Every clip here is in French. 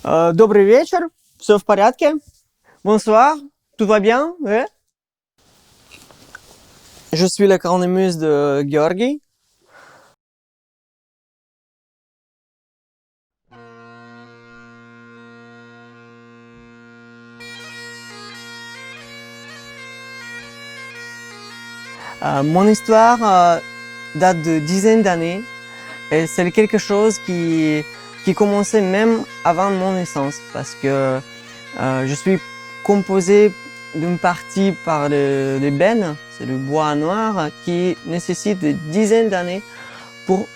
Добрый вечер, все в порядке? Bonsoir, tout va bien? Ouais. Je suis la cornemuse de Georgi. Mon histoire date de dizaines d'années et c'est quelque chose qui commençait même avant mon naissance parce que je suis composé d'une partie par les bennes, c'est le bois noir qui nécessite des dizaines d'années pour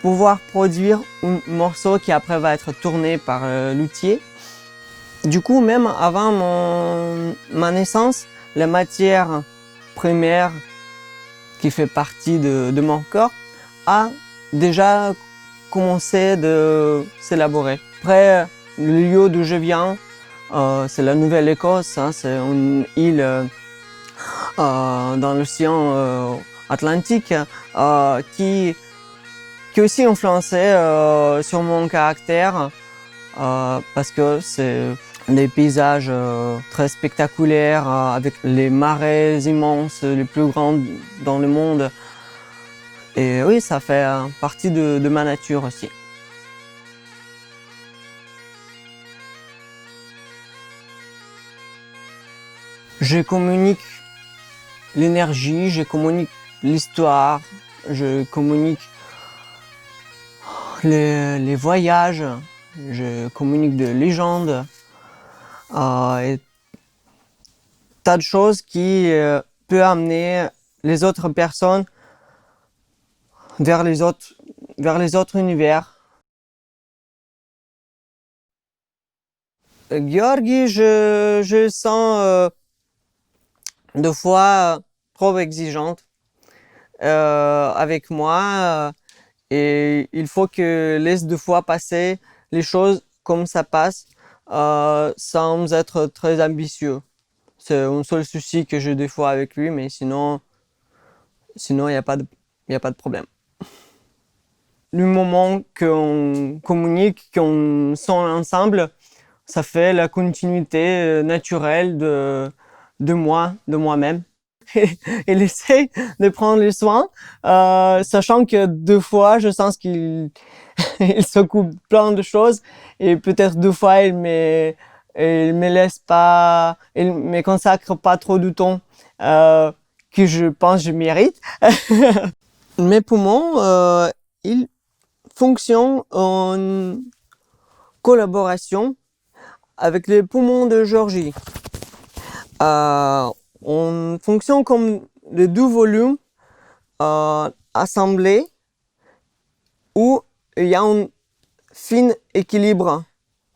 pouvoir produire un morceau qui après va être tourné par luthier. Du coup, même avant ma naissance, la matière première qui fait partie de mon corps a déjà commencé de s'élaborer. Après, le lieu d'où je viens, c'est la Nouvelle-Écosse, hein, c'est une île dans l'océan Atlantique qui aussi influencé sur mon caractère parce que c'est des paysages très spectaculaires avec les marais immenses, les plus grands dans le monde. Et oui, ça fait partie de ma nature aussi. Je communique l'énergie, je communique l'histoire, je communique les voyages, je communique des légendes et tas de choses qui peuvent amener les autres personnes vers vers les autres univers. Georgi, je sens deux fois trop exigeante avec moi et il faut que laisse deux fois passer les choses comme ça passe sans être très ambitieux. C'est un seul souci que j'ai des fois avec lui, mais sinon il n'y a pas y a pas de problème. Le moment qu'on communique, qu'on sent ensemble, ça fait la continuité naturelle de moi, de moi-même. Il essaie de prendre les soins, sachant que deux fois, je sens qu'il il s'occupe plein de choses et peut-être deux fois, il me laisse pas, il me consacre pas trop de temps que je pense que je mérite. Mes poumons, ils fonctionnent en collaboration avec les poumons de Georgie. On fonctionne comme les deux volumes assemblés où il y a un fin équilibre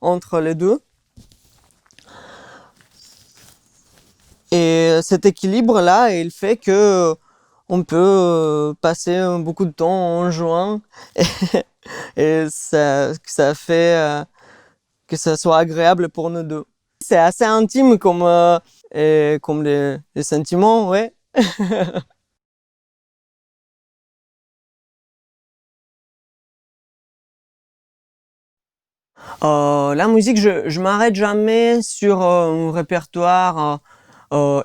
entre les deux. Et cet équilibre-là, il fait que on peut passer beaucoup de temps en jouant et ça fait que ça soit agréable pour nous deux. C'est assez intime comme les sentiments, ouais. La musique, je m'arrête jamais sur un répertoire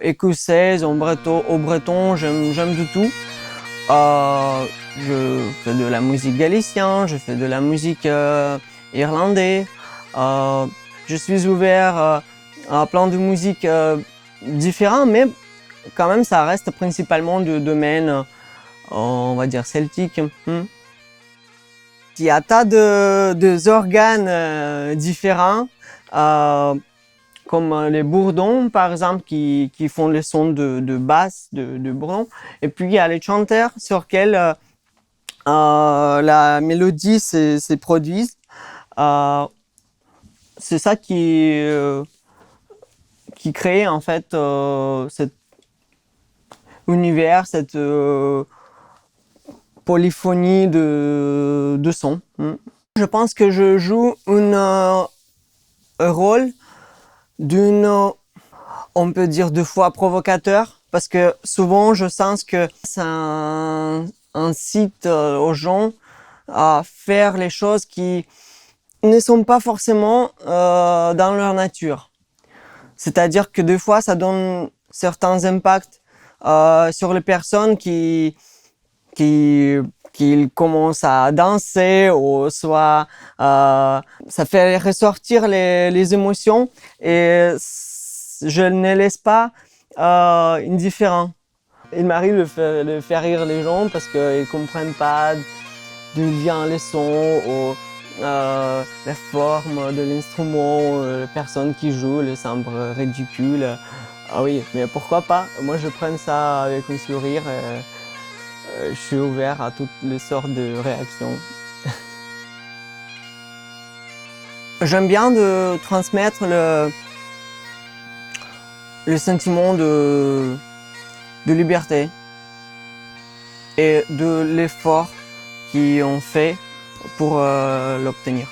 écossais, au breton, j'aime du tout. Je fais de la musique galicienne, je fais de la musique irlandaise. Euh, je suis ouvert à plein de musiques différentes, mais quand même, ça reste principalement du domaine, on va dire, celtique. Il y a tas de organes différents, comme les bourdons, par exemple, qui font les sons de basse, de bourdon. Et puis, il y a les chanteurs sur lesquels la mélodie se produit. Euh, c'est ça qui crée, en fait, cet univers, cette polyphonie de sons. Je pense que je joue un rôle d'une, on peut dire deux fois provocateur, parce que souvent je sens que ça incite aux gens à faire les choses ne sont pas forcément dans leur nature. C'est-à-dire que des fois, ça donne certains impacts sur les personnes qui commencent à danser ou soit ça fait ressortir les émotions et je ne laisse pas indifférent. Il m'arrive de faire rire les gens parce qu'ils comprennent pas d'où vient le son ou la forme de l'instrument, la personne qui joue, le semble ridicule. Ah oui, mais pourquoi pas? Moi, je prends ça avec un sourire. Je suis ouvert à toutes les sortes de réactions. J'aime bien de transmettre le sentiment de liberté et de l'effort qu'ils ont fait pour l'obtenir.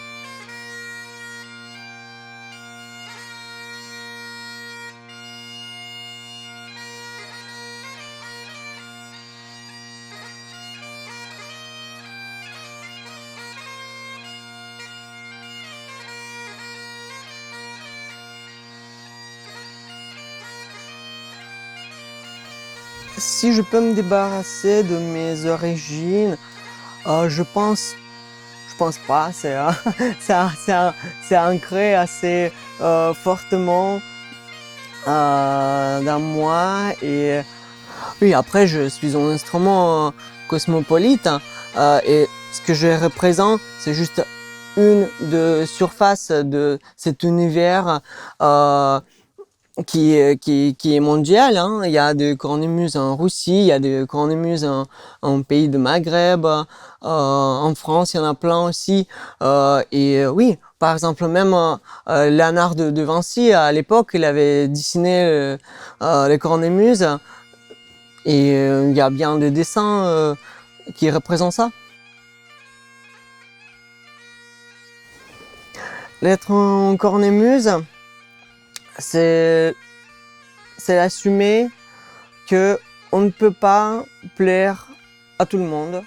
Si je peux me débarrasser de mes origines, je pense pas. C'est ancré assez fortement dans moi. Et oui, après, je suis un instrument cosmopolite et ce que je représente, c'est juste une de surface de cet univers qui est mondial. Hein. Il y a des cornemuses en Russie, il y a des cornemuses en pays de Maghreb, en France, il y en a plein aussi. Oui, par exemple, même Léonard de Vinci, à l'époque, il avait dessiné les cornemuses et il y a bien des dessins qui représentent ça. L'être en cornemuse, c'est assumer que on ne peut pas plaire à tout le monde